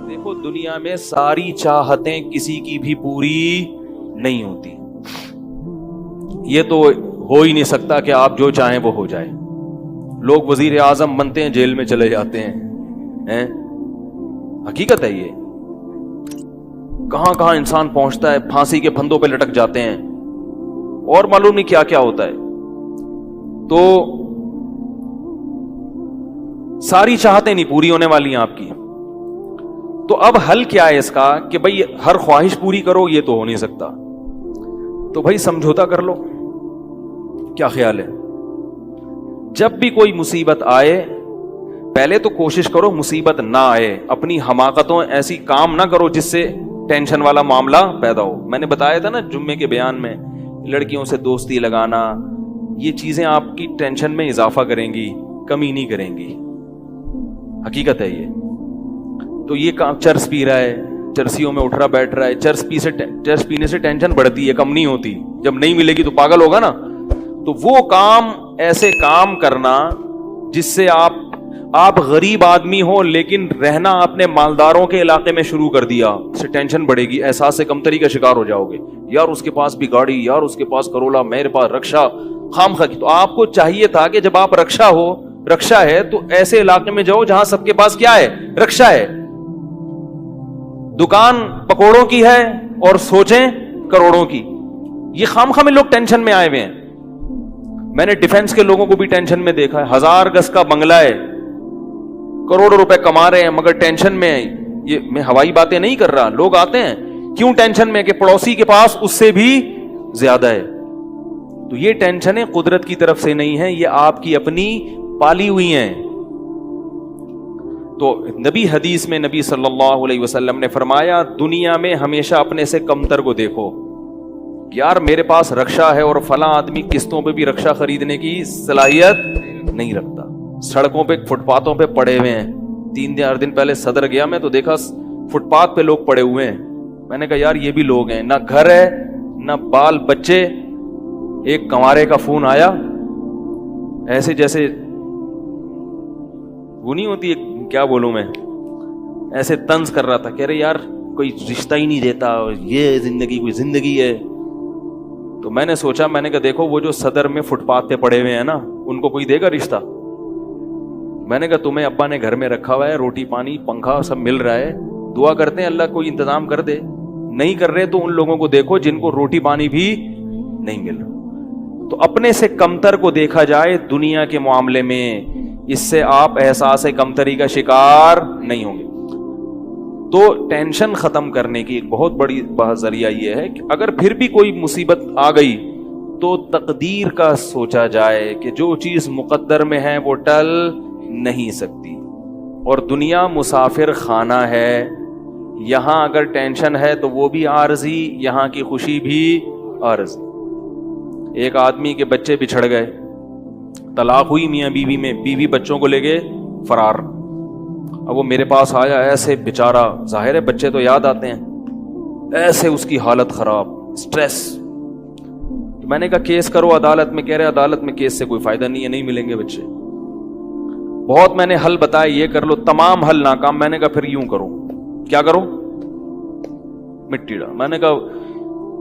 دیکھو دنیا میں ساری چاہتیں کسی کی بھی پوری نہیں ہوتی. یہ تو ہو ہی نہیں سکتا کہ آپ جو چاہیں وہ ہو جائے. لوگ وزیر اعظم بنتے ہیں جیل میں چلے جاتے ہیں. حقیقت ہے یہ. کہاں کہاں انسان پہنچتا ہے, پھانسی کے پھندوں پہ لٹک جاتے ہیں اور معلوم نہیں کیا کیا ہوتا ہے. تو ساری چاہتیں نہیں پوری ہونے والی ہیں آپ کی. تو اب حل کیا ہے اس کا کہ بھئی ہر خواہش پوری کرو, یہ تو ہو نہیں سکتا. تو بھئی سمجھوتا کر لو. کیا خیال ہے؟ جب بھی کوئی مصیبت آئے پہلے تو کوشش کرو مصیبت نہ آئے. اپنی حماقتوں ایسی کام نہ کرو جس سے ٹینشن والا معاملہ پیدا ہو. میں نے بتایا تھا نا جمعے کے بیان میں, لڑکیوں سے دوستی لگانا, یہ چیزیں آپ کی ٹینشن میں اضافہ کریں گی, کمی نہیں کریں گی. حقیقت ہے یہ. تو یہ کام چرس پی رہا ہے, چرسیوں میں اٹھ رہا بیٹھ رہا ہے, چرس پینے سے ٹینشن بڑھتی ہے, کم نہیں ہوتی. جب نہیں ملے گی تو پاگل ہوگا نا. تو وہ کام, ایسے کام کرنا جس سے آپ غریب آدمی ہو لیکن رہنا اپنے مالداروں کے علاقے میں شروع کر دیا, اس سے ٹینشن بڑھے گی, احساس کمتری کا شکار ہو جاؤ گے. یار اس کے پاس بھی گاڑی, یار اس کے پاس کرولا, میرے پاس رکشا, خام خواہ. تو آپ کو چاہیے تھا کہ جب آپ رکشا ہے تو ایسے علاقے میں جاؤ جہاں سب کے پاس کیا ہے, رکشا ہے, دکان پکوڑوں کی ہے اور سوچیں کروڑوں کی. یہ خام خواہ میں لوگ ٹینشن میں آئے ہوئے ہیں. میں نے ڈیفنس کے لوگوں کو بھی ٹینشن میں دیکھا ہے. 1000 گز کا بنگلہ ہے, کروڑوں روپے کما رہے ہیں مگر ٹینشن میں. یہ میں ہوائی باتیں نہیں کر رہا. لوگ آتے ہیں کیوں ٹینشن میں کہ پڑوسی کے پاس اس سے بھی زیادہ ہے. تو یہ ٹینشنیں قدرت کی طرف سے نہیں ہیں, یہ آپ کی اپنی پالی ہوئی ہیں. تو نبی حدیث میں نبی صلی اللہ علیہ وسلم نے فرمایا دنیا میں ہمیشہ اپنے سے کمتر کو دیکھو. یار میرے پاس رکشا ہے اور فلاں آدمی قسطوں پہ بھی رکشا خریدنے کی صلاحیت نہیں رکھتا, سڑکوں پہ فٹ پاتھوں پہ پڑے ہوئے ہیں. 3-4 دن پہلے صدر گیا میں تو دیکھا فٹ پاتھ پہ لوگ پڑے ہوئے ہیں. میں نے کہا یار یہ بھی لوگ ہیں, نہ گھر ہے نہ بال بچے. ایک کنوارے کا فون آیا, ایسے جیسے وہ نہیں ہوتی, کیا بولوں میں, ایسے طنز کر رہا تھا. کہہ رہے یار کوئی رشتہ ہی نہیں دیتا, یہ زندگی کوئی زندگی ہے. تو میں نے سوچا, میں نے کہا دیکھو وہ جو صدر میں فٹ پاتھ پہ پڑے ہوئے ہیں نا, ان کو کوئی دے گا رشتہ؟ میں نے کہا تمہیں ابا نے گھر میں رکھا ہوا ہے, روٹی پانی پنکھا سب مل رہا ہے, دعا کرتے ہیں اللہ کوئی انتظام کر دے. نہیں کر رہے تو ان لوگوں کو دیکھو جن کو روٹی پانی بھی نہیں مل رہا. تو اپنے سے کمتر کو دیکھا جائے دنیا کے معاملے میں, اس سے آپ احساس کمتری کا شکار نہیں ہوں گے. تو ٹینشن ختم کرنے کی ایک بہت بڑی ذریعہ یہ ہے کہ اگر پھر بھی کوئی مصیبت آ گئی تو تقدیر کا سوچا جائے کہ جو چیز مقدر میں ہے وہ ٹل نہیں سکتی. اور دنیا مسافر خانہ ہے, یہاں اگر ٹینشن ہے تو وہ بھی عارضی, یہاں کی خوشی بھی عارضی. ایک آدمی کے بچے بچھڑ گئے, طلاق ہوئی میاں بیوی میں, بیوی بچوں کو لے کے فرار. اب وہ میرے پاس آیا, ایسے بیچارہ, ظاہر ہے بچے تو یاد آتے ہیں, ایسے اس کی حالت خراب, سٹریس. تو میں نے کہا کیس کرو عدالت میں. کہہ رہے عدالت میں کیس سے کوئی فائدہ نہیں ہے, نہیں ملیں گے بچے. بہت میں نے حل بتایا, یہ کر لو, تمام حل ناکام. میں نے کہا پھر یوں کرو. کیا کرو؟ مٹی ڈال. میں نے کہا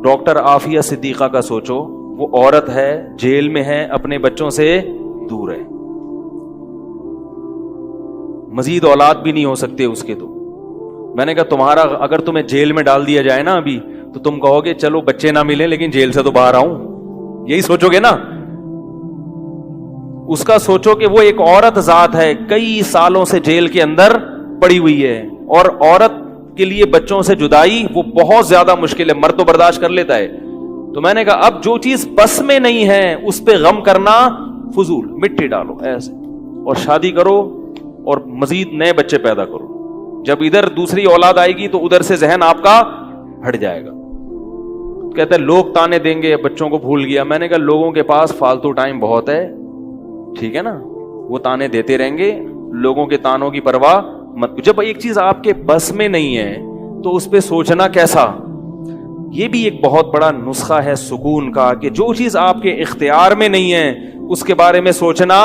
ڈاکٹر عافیہ صدیقہ کا سوچو, وہ عورت ہے, جیل میں ہے, اپنے بچوں سے دور ہے, مزید اولاد بھی نہیں ہو سکتے اس کے. تو میں نے کہا تمہارا اگر تمہیں جیل میں ڈال دیا جائے نا ابھی, تو تم کہو گے چلو بچے نہ ملیں لیکن جیل سے تو باہر آؤں, یہی سوچو گے نا. اس کا سوچو کہ وہ ایک عورت ذات ہے, کئی سالوں سے جیل کے اندر پڑی ہوئی ہے, اور عورت کے لیے بچوں سے جدائی وہ بہت زیادہ مشکل ہے, مرد تو برداشت کر لیتا ہے. تو میں نے کہا اب جو چیز بس میں نہیں ہے اس پہ غم کرنا فضول, مٹی ڈالو ایسے, اور شادی کرو اور مزید نئے بچے پیدا کرو. جب ادھر دوسری اولاد آئے گی تو ادھر سے ذہن آپ کا ہٹ جائے گا. کہتے ہیں لوگ تانے دیں گے, بچوں کو بھول گیا. میں نے کہا لوگوں کے پاس فالتو ٹائم بہت ہے, ٹھیک ہے نا, وہ تانے دیتے رہیں گے, لوگوں کے تانوں کی پرواہ مت. جب ایک چیز آپ کے بس میں نہیں ہے تو اس پہ سوچنا کیسا. یہ بھی ایک بہت بڑا نسخہ ہے سکون کا کہ جو چیز آپ کے اختیار میں نہیں ہے اس کے بارے میں سوچنا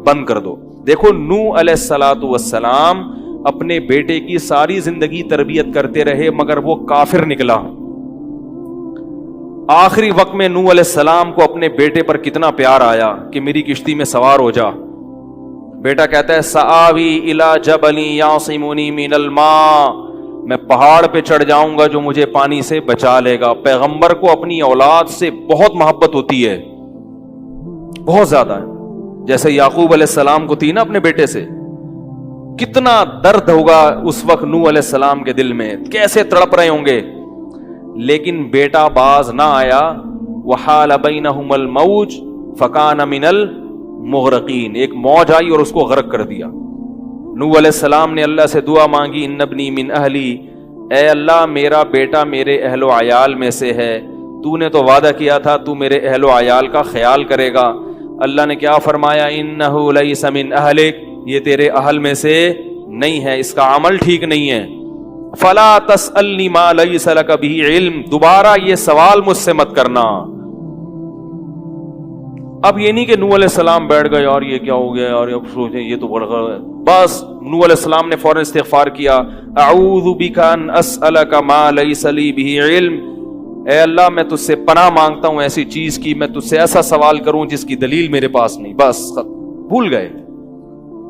بند کر دو. دیکھو نوح علیہ الصلوۃ والسلام اپنے بیٹے کی ساری زندگی تربیت کرتے رہے مگر وہ کافر نکلا. آخری وقت میں نوح علیہ السلام کو اپنے بیٹے پر کتنا پیار آیا کہ میری کشتی میں سوار ہو جا. بیٹا کہتا ہے سآوی الی جبل یعصمنی من الماء, میں پہاڑ پہ چڑھ جاؤں گا جو مجھے پانی سے بچا لے گا. پیغمبر کو اپنی اولاد سے بہت محبت ہوتی ہے, بہت زیادہ ہے. جیسے یعقوب علیہ السلام کو تھی نا اپنے بیٹے سے. کتنا درد ہوگا اس وقت نوح علیہ السلام کے دل میں, کیسے تڑپ رہے ہوں گے. لیکن بیٹا باز نہ آیا. وحال بینہم الموج فکان من المغرقین, ایک موج آئی اور اس کو غرق کر دیا. نوح علیہ السلام نے اللہ سے دعا مانگی ان ابنی من اہلی, اے اللہ میرا بیٹا میرے اہل و عیال میں سے ہے, تو نے تو وعدہ کیا تھا تو میرے اہل و عیال کا خیال کرے گا. اللہ نے کیا فرمایا انہ لیس من اہلک, یہ تیرے اہل میں سے نہیں ہے, اس کا عمل ٹھیک نہیں ہے. فلا تسألنی ما لیس لک بہ علم, دوبارہ یہ سوال مجھ سے مت کرنا. اب یہ نہیں کہ نوح علیہ السلام بیٹھ گئے اور یہ کیا ہو گیا اور اب سوچیں یہ تو بڑھ گیا. بس نوح علیہ السلام نے فوراً استغفار کیا. اعوذ بک ان اسألک ما لیس لی بہ علم, اے اللہ میں تجھ سے پناہ مانگتا ہوں ایسی چیز کی, میں تجھ سے ایسا سوال کروں جس کی دلیل میرے پاس نہیں. بس بھول گئے.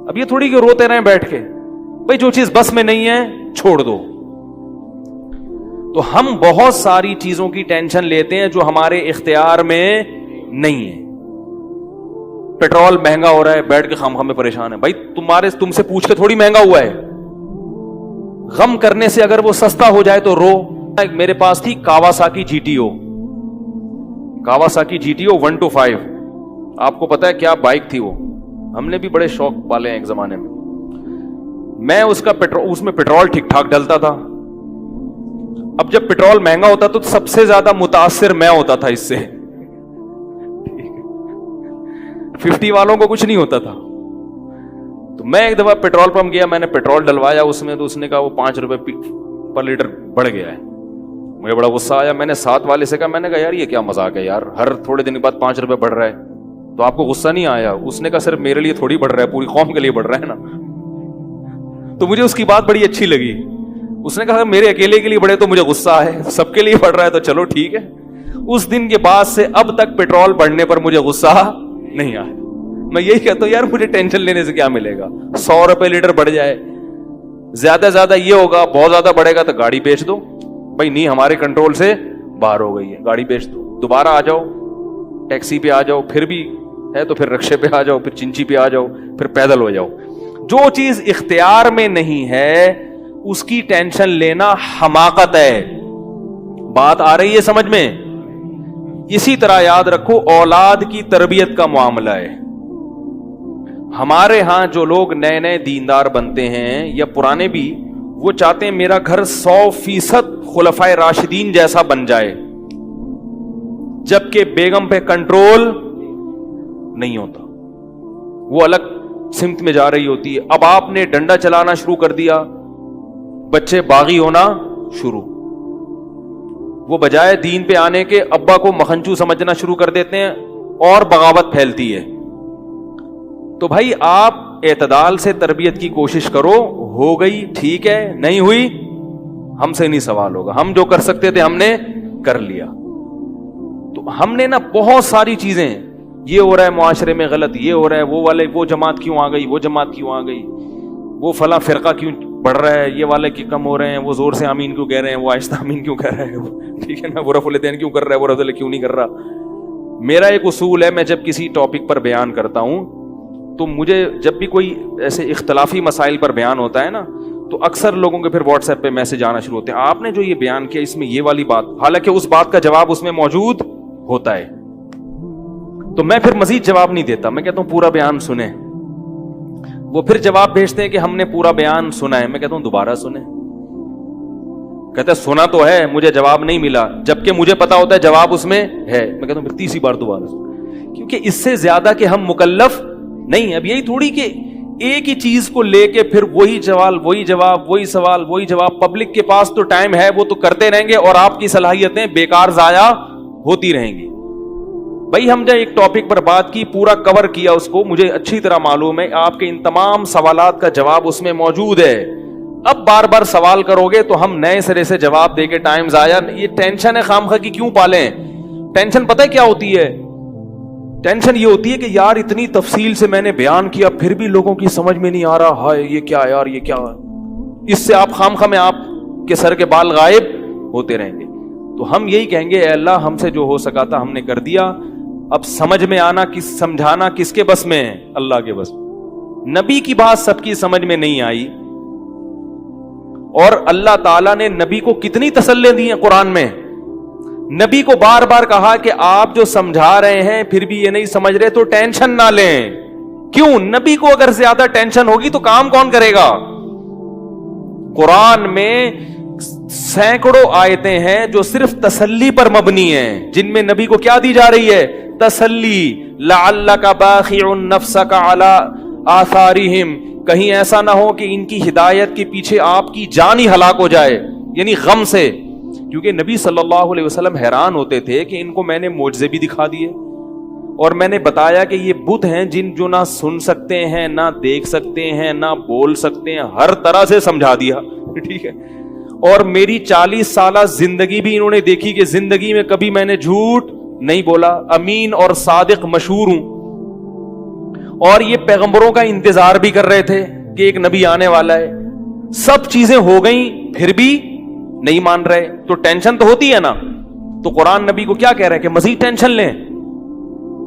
اب یہ تھوڑی کہ روتے رہیں بیٹھ کے, بھئی جو چیز بس میں نہیں ہے چھوڑ دو. تو ہم بہت ساری چیزوں کی ٹینشن لیتے ہیں جو ہمارے اختیار میں نہیں ہے. پیٹرول مہنگا ہو رہا ہے, بیٹھ کے خام میں پریشان ہے. بھائی تم سے پوچھ کے تھوڑی مہنگا ہوا ہے. غم کرنے سے اگر وہ سستا ہو جائے تو رو. میرے پاس تھی Kawasaki G T O, Kawasaki G T O 125. آپ کو پتا ہے کیا بائک تھی وہ, ہم نے بھی بڑے شوق پالے ہیں ایک زمانے میں. میں اس میں پیٹرول ٹھیک ٹھاک ڈلتا تھا. اب جب پیٹرول مہنگا ہوتا تو سب سے زیادہ متاثر میں ہوتا تھا اس سے. 50 والوں کو کچھ نہیں ہوتا تھا. تو میں ایک دفعہ پیٹرول پمپ گیا, میں نے پیٹرول ڈلوایا اس میں, تو اس نے کہا وہ 5 روپے پر لیٹر بڑھ گیا ہے. مجھے بڑا غصہ آیا. میں نے ساتھ والے سے کہا, میں نے کہا یار یہ کیا مذاق ہے یار, ہر تھوڑے دن کے بعد 5 روپے بڑھ رہا ہے, تو آپ کو غصہ نہیں آیا؟ اس نے کہا صرف میرے لیے تھوڑی بڑھ رہا ہے, پوری قوم کے لیے بڑھ رہا ہے نا. تو مجھے اس کی بات بڑی اچھی لگی. اس نے کہا میرے اکیلے کے لیے بڑھے تو مجھے غصہ آئے, سب کے لیے بڑھ رہا ہے تو چلو ٹھیک ہے. اس دن کے بعد سے اب تک پیٹرول بڑھنے پر مجھے غصہ نہیں آیا. میں یہی کہتا ہوں یار مجھے ٹینشن لینے سے کیا ملے گا. 100 روپے لیٹر بڑھ جائے, زیادہ زیادہ یہ ہوگا, بہت زیادہ بڑھے گا تو گاڑی بیچ دو. بھائی نہیں ہمارے کنٹرول سے باہر ہو گئی ہے, گاڑی بیچ دو, دوبارہ آ جاؤ, ٹیکسی پہ آ جاؤ, پھر بھی ہے تو پھر رکشے پہ آ جاؤ, پھر چنچی پہ آ جاؤ, پھر پیدل ہو جاؤ. جو چیز اختیار میں نہیں ہے اس کی ٹینشن لینا حماقت ہے. بات آ رہی ہے سمجھ میں؟ اسی طرح یاد رکھو اولاد کی تربیت کا معاملہ ہے. ہمارے ہاں جو لوگ نئے نئے دیندار بنتے ہیں یا پرانے بھی, وہ چاہتے ہیں میرا گھر 100% خلفائے راشدین جیسا بن جائے, جبکہ بیگم پہ کنٹرول نہیں ہوتا, وہ الگ سمت میں جا رہی ہوتی ہے. اب آپ نے ڈنڈا چلانا شروع کر دیا, بچے باغی ہونا شروع. وہ بجائے دین پہ آنے کے ابا کو مکھنچو سمجھنا شروع کر دیتے ہیں اور بغاوت پھیلتی ہے. تو بھائی آپ اعتدال سے تربیت کی کوشش کرو, ہو گئی ٹھیک ہے, نہیں ہوئی ہم سے نہیں سوال ہوگا, ہم جو کر سکتے تھے ہم نے کر لیا. تو ہم نے نا بہت ساری چیزیں, یہ ہو رہا ہے معاشرے میں غلط, یہ ہو رہا ہے, وہ والے وہ جماعت کیوں آ گئی, وہ جماعت کیوں آ گئی, وہ فلاں فرقہ کیوں بڑھ رہا ہے, یہ والے کیوں کم ہو رہے ہیں, وہ زور سے آمین کیوں کہہ رہے ہیں, وہ آہستہ آمین کیوں کہہ رہے ہیں, ٹھیک ہے نا, وہ رفع الیدین کیوں کر رہا ہے, وہ رفع الیدین کیوں نہیں کر رہا. میرا ایک اصول ہے, میں جب کسی ٹاپک پر بیان کرتا ہوں تو مجھے جب بھی کوئی ایسے اختلافی مسائل پر بیان ہوتا ہے نا, تو اکثر لوگوں کے پھر واٹس ایپ پہ میسج آنا شروع ہوتے ہیں, آپ نے جو یہ بیان کیا اس میں یہ والی بات, حالانکہ اس بات کا جواب اس میں موجود ہوتا ہے. تو میں پھر مزید جواب نہیں دیتا, میں کہتا ہوں پورا بیان سنیں. وہ پھر جواب بھیجتے ہیں کہ ہم نے پورا بیان سنا ہے, میں کہتا ہوں دوبارہ سنیں. کہتے ہیں سنا تو ہے, مجھے جواب نہیں ملا, جبکہ مجھے پتا ہوتا ہے جواب اس میں ہے. میں کہتا ہوں پھر تیسری بار دوبارہ سنیں, کیونکہ اس سے زیادہ کہ ہم مکلف نہیں. اب یہی تھوڑی کہ ایک ہی چیز کو لے کے پھر وہی سوال وہی جواب, وہی سوال وہی جواب. پبلک کے پاس تو ٹائم ہے, وہ تو کرتے رہیں گے اور آپ کی صلاحیتیں بیکار ضائع ہوتی رہیں گی. بھائی ہم جب ایک ٹاپک پر بات کی, پورا کور کیا اس کو, مجھے اچھی طرح معلوم ہے آپ کے ان تمام سوالات کا جواب اس میں موجود ہے. اب بار بار سوال کرو گے تو ہم نئے سرے سے جواب دے کے ٹائم ضائع. یہ ٹینشن ہے خامخواہ کی کیوں پالیں؟ ٹینشن پتہ ہے کیا ہوتی ہے؟ ٹینشن یہ ہوتی ہے کہ یار اتنی تفصیل سے میں نے بیان کیا پھر بھی لوگوں کی سمجھ میں نہیں آ رہا. ہائے یہ کیا یار، یہ کیا؟ اس سے آپ خامخواہ میں آپ کے سر کے بال غائب ہوتے رہیں گے. تو ہم یہی کہیں گے اے اللہ ہم سے جو ہو سکا تھا ہم نے کر دیا. اب سمجھ میں آنا سمجھانا کس کے بس میں ہے؟ اللہ کے بس. نبی کی بات سب کی سمجھ میں نہیں آئی، اور اللہ تعالیٰ نے نبی کو کتنی تسلی دی ہیں قرآن میں. نبی کو بار بار کہا کہ آپ جو سمجھا رہے ہیں پھر بھی یہ نہیں سمجھ رہے تو ٹینشن نہ لیں. کیوں؟ نبی کو اگر زیادہ ٹینشن ہوگی تو کام کون کرے گا؟ قرآن میں سینکڑوں آیتیں ہیں جو صرف تسلی پر مبنی ہیں، جن میں نبی کو کیا دی جا رہی ہے؟ تسلی. لعلک باخع نفسک علی آثارہم، کہیں ایسا نہ ہو کہ ان کی ہدایت کے پیچھے آپ کی جان ہی ہلاک ہو جائے، یعنی غم سے. کیونکہ نبی صلی اللہ علیہ وسلم حیران ہوتے تھے کہ ان کو میں نے معجزے بھی دکھا دیے اور میں نے بتایا کہ یہ بت ہیں جن جو نہ سن سکتے ہیں، نہ دیکھ سکتے ہیں، نہ بول سکتے ہیں، ہر طرح سے سمجھا دیا. ٹھیک ہے. اور میری 40 سالہ زندگی بھی انہوں نے دیکھی کہ زندگی میں کبھی میں نے جھوٹ نہیں بولا، امین اور صادق مشہور ہوں. اور یہ پیغمبروں کا انتظار بھی کر رہے تھے کہ ایک نبی آنے والا ہے. سب چیزیں ہو گئیں پھر بھی نہیں مان رہے تو ٹینشن تو ہوتی ہے نا. تو قرآن نبی کو کیا کہہ رہا ہے کہ مزید ٹینشن لیں؟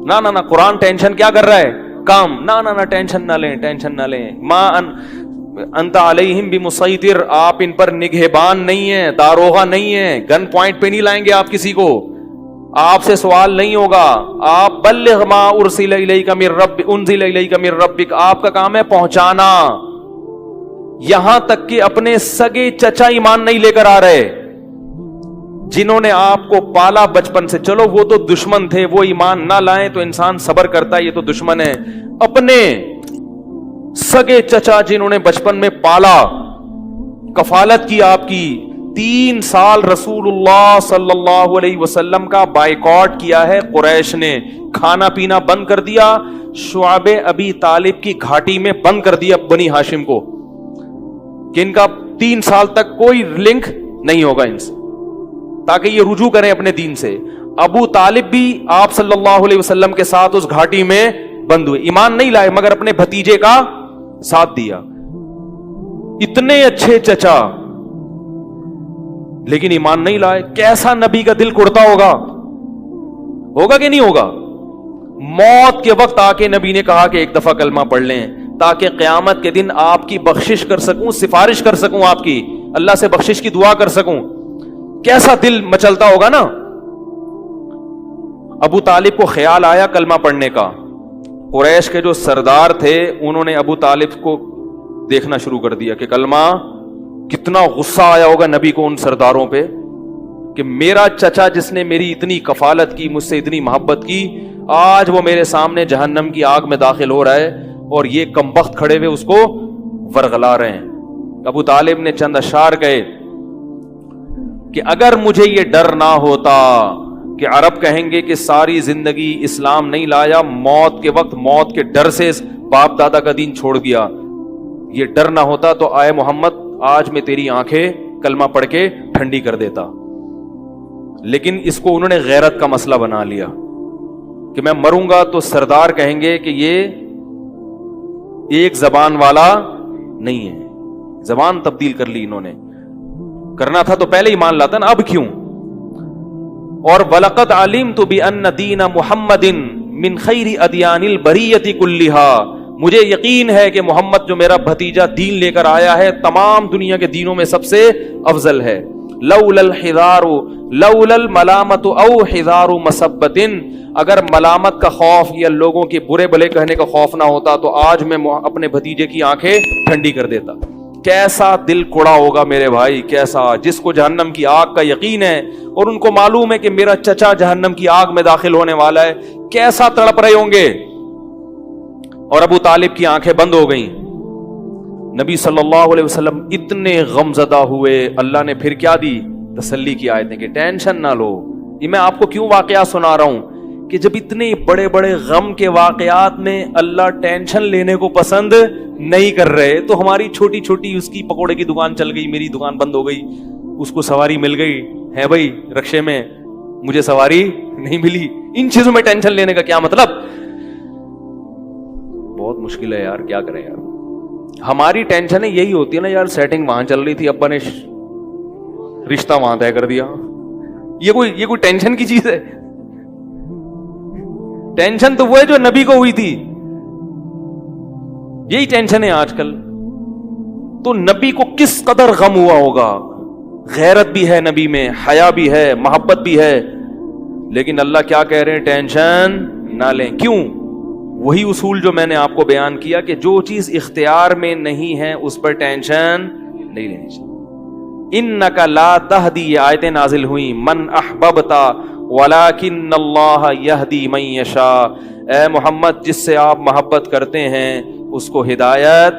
نہ قرآن ٹینشن کیا کر رہا ہے؟ کام. نہ ٹینشن نہ لیں، ٹینشن نہ لیں. ما انت علیہم بمسیطر، آپ ان پر نگہبان نہیں ہیں، داروغہ نہیں ہیں، گن پوائنٹ پہ نہیں لائیں گے آپ کسی کو، آپ سے سوال نہیں ہوگا. آپ بلغ ما ارسل الیک من رب انزل الیک من ربک، آپ کا کام ہے پہنچانا. یہاں تک کہ اپنے سگے چچا ایمان نہیں لے کر آ رہے جنہوں نے آپ کو پالا بچپن سے. چلو وہ تو دشمن تھے، وہ ایمان نہ لائیں تو انسان صبر کرتا ہے، یہ تو دشمن ہے. اپنے سگے چچا جنہوں نے بچپن میں پالا، کفالت کی آپ کی، 3 سال رسول اللہ صلی اللہ علیہ وسلم کا بائیکاٹ کیا ہے قریش نے، کھانا پینا بند کر دیا، شعب ابی طالب کی گھاٹی میں بند کر دیا بنی ہاشم کو کہ ان کا 3 سال تک کوئی لنک نہیں ہوگا ان سے، تاکہ یہ رجوع کریں اپنے دین سے. ابو طالب بھی آپ صلی اللہ علیہ وسلم کے ساتھ اس گھاٹی میں بند ہوئے، ایمان نہیں لائے مگر اپنے بھتیجے کا ساتھ دیا. اتنے اچھے چچا لیکن ایمان نہیں لائے. کیسا نبی کا دل کڑتا ہوگا کہ نہیں ہوگا؟ موت کے وقت آ کے نبی نے کہا کہ ایک دفعہ کلمہ پڑھ لیں تاکہ قیامت کے دن آپ کی بخشش کر سکوں، سفارش کر سکوں، آپ کی اللہ سے بخشش کی دعا کر سکوں. کیسا دل مچلتا ہوگا نا. ابو طالب کو خیال آیا کلمہ پڑھنے کا. قریش کے جو سردار تھے انہوں نے ابو طالب کو دیکھنا شروع کر دیا کہ کلمہ. کتنا غصہ آیا ہوگا نبی کو ان سرداروں پہ کہ میرا چچا جس نے میری اتنی کفالت کی، مجھ سے اتنی محبت کی، آج وہ میرے سامنے جہنم کی آگ میں داخل ہو رہا ہے اور یہ کمبخت کھڑے ہوئے اس کو ورغلا رہے ہیں. ابو طالب نے چند اشعار کہے کہ اگر مجھے یہ ڈر نہ ہوتا کہ عرب کہیں گے کہ ساری زندگی اسلام نہیں لایا، موت کے وقت موت کے ڈر سے باپ دادا کا دین چھوڑ دیا، یہ ڈر نہ ہوتا تو آئے محمد آج میں تیری آنکھیں کلمہ پڑھ کے ٹھنڈی کر دیتا. لیکن اس کو انہوں نے غیرت کا مسئلہ بنا لیا کہ میں مروں گا تو سردار کہیں گے کہ یہ ایک زبان والا نہیں ہے. زبان تبدیل کر لی انہوں نے. کرنا تھا تو پہلے ایمان لاتا نا، اب کیوں؟ اور وَلَقَدْ عَلِمْتُ بِأَنَّ دِينَ مُحَمَّدٍ مِّن خَيْرِ أَدْيَانِ الْبَرِيَّةِ كُلِّهَا، مجھے یقین ہے کہ محمد جو میرا بھتیجا دین لے کر آیا ہے تمام دنیا کے دینوں میں سب سے افضل ہے. لولا الحذار لولا الملامت او حذار مسبت، اگر ملامت کا خوف یا لوگوں کے برے بھلے کہنے کا خوف نہ ہوتا تو آج میں اپنے بھتیجے کی آنکھیں ٹھنڈی کر دیتا. کیسا دل کوڑا ہوگا میرے بھائی، کیسا، جس کو جہنم کی آگ کا یقین ہے اور ان کو معلوم ہے کہ میرا چچا جہنم کی آگ میں داخل ہونے والا ہے، کیسا تڑپ رہے ہوں گے. اور ابو طالب کی آنکھیں بند ہو گئیں. نبی صلی اللہ علیہ وسلم اتنے غم زدہ ہوئے. اللہ نے پھر کیا دی؟ تسلی کی آیتیں کہ ٹینشن نہ لو. یہ میں آپ کو کیوں واقعہ سنا رہا ہوں کہ جب اتنے بڑے بڑے غم کے واقعات میں اللہ ٹینشن لینے کو پسند نہیں کر رہے، تو ہماری چھوٹی چھوٹی، اس کی پکوڑے کی دکان چل گئی، میری دکان بند ہو گئی، اس کو سواری مل گئی ہے بھائی رکشے میں، مجھے سواری نہیں ملی، ان چیزوں میں ٹینشن لینے کا کیا مطلب؟ بہت مشکل ہے یار، کیا کریں یار. ہماری ٹینشن یہی ہوتی ہے نا یار، سیٹنگ وہاں چل رہی تھی، ابا نے رشتہ وہاں طے کر دیا، یہ کوئی ٹینشن کی چیز ہے؟ ٹینشن تو وہ ہے جو نبی کو ہوئی تھی، یہی ٹینشن ہے آج کل. تو نبی کو کس قدر غم ہوا ہوگا، غیرت بھی ہے نبی میں، حیا بھی ہے، محبت بھی ہے، لیکن اللہ کیا کہہ رہے ہیں؟ ٹینشن نہ لیں. کیوں؟ وہی اصول جو میں نے آپ کو بیان کیا کہ جو چیز اختیار میں نہیں ہے اس پر ٹینشن نہیں لینی چاہیے. انک لا تہدی، یہ آیتیں نازل ہوئیں، من احببت ولکن اللہ یہدی من یشاء. اے محمد، جس سے آپ محبت کرتے ہیں اس کو ہدایت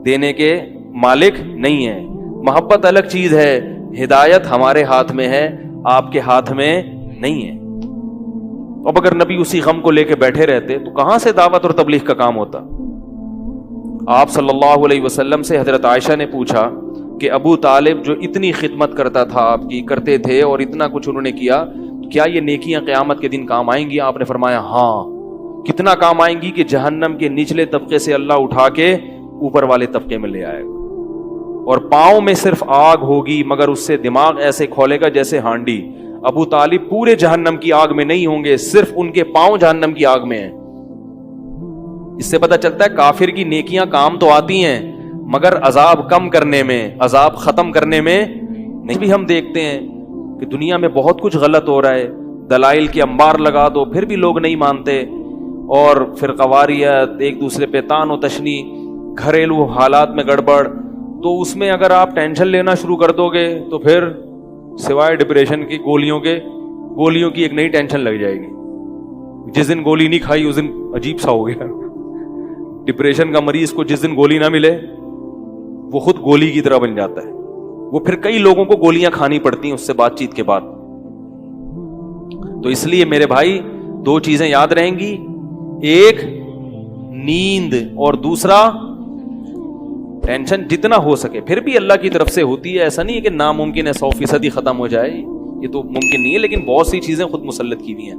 دینے کے مالک نہیں ہے. محبت الگ چیز ہے، ہدایت ہمارے ہاتھ میں ہے، آپ کے ہاتھ میں نہیں ہے. اب اگر نبی اسی غم کو لے کے بیٹھے رہتے تو کہاں سے دعوت اور تبلیغ کا کام ہوتا؟ آپ صلی اللہ علیہ وسلم سے حضرت عائشہ نے پوچھا کہ ابو طالب جو اتنی خدمت کرتا تھا، آپ کی کرتے تھے اور اتنا کچھ انہوں نے کیا، کیا یہ نیکیاں قیامت کے دن کام آئیں گی؟ آپ نے فرمایا ہاں. کتنا کام آئیں گی کہ جہنم کے نچلے طبقے سے اللہ اٹھا کے اوپر والے طبقے میں لے آئے گا، اور پاؤں میں صرف آگ ہوگی مگر اس سے دماغ ایسے کھولے گا جیسے ہانڈی. ابو طالب پورے جہنم کی آگ میں نہیں ہوں گے، صرف ان کے پاؤں جہنم کی آگ میں ہیں. اس سے پتہ چلتا ہے کافر کی نیکیاں کام تو آتی ہیں مگر عذاب کم کرنے میں، عذاب ختم کرنے میں نہیں. بھی ہم دیکھتے ہیں کہ دنیا میں بہت کچھ غلط ہو رہا ہے، دلائل کے انبار لگا دو پھر بھی لوگ نہیں مانتے، اور فرقواریت، ایک دوسرے پہ تان و تشنی، گھریلو حالات میں گڑبڑ. تو اس میں اگر آپ ٹینشن لینا شروع کر دو گے تو پھر سوائے ڈپریشن کی گولیوں کی ایک نئی ٹینشن لگ جائے گی. جس دن گولی نہیں کھائی اس دن عجیب سا ہو گیا. ڈپریشن کا مریض کو جس دن گولی نہ ملے وہ خود گولی کی طرح بن جاتا ہے، وہ پھر کئی لوگوں کو گولیاں کھانی پڑتی ہیں اس سے بات چیت کے بعد. تو اس لیے میرے بھائی دو چیزیں یاد رہیں گی، ایک نیند اور دوسرا ٹینشن. جتنا ہو سکے، پھر بھی اللہ کی طرف سے ہوتی ہے، ایسا نہیں ہے کہ ناممکن ہے 100% ہی ختم ہو جائے، یہ تو ممکن نہیں ہے، لیکن بہت سی چیزیں خود مسلط کی ہوئی ہیں.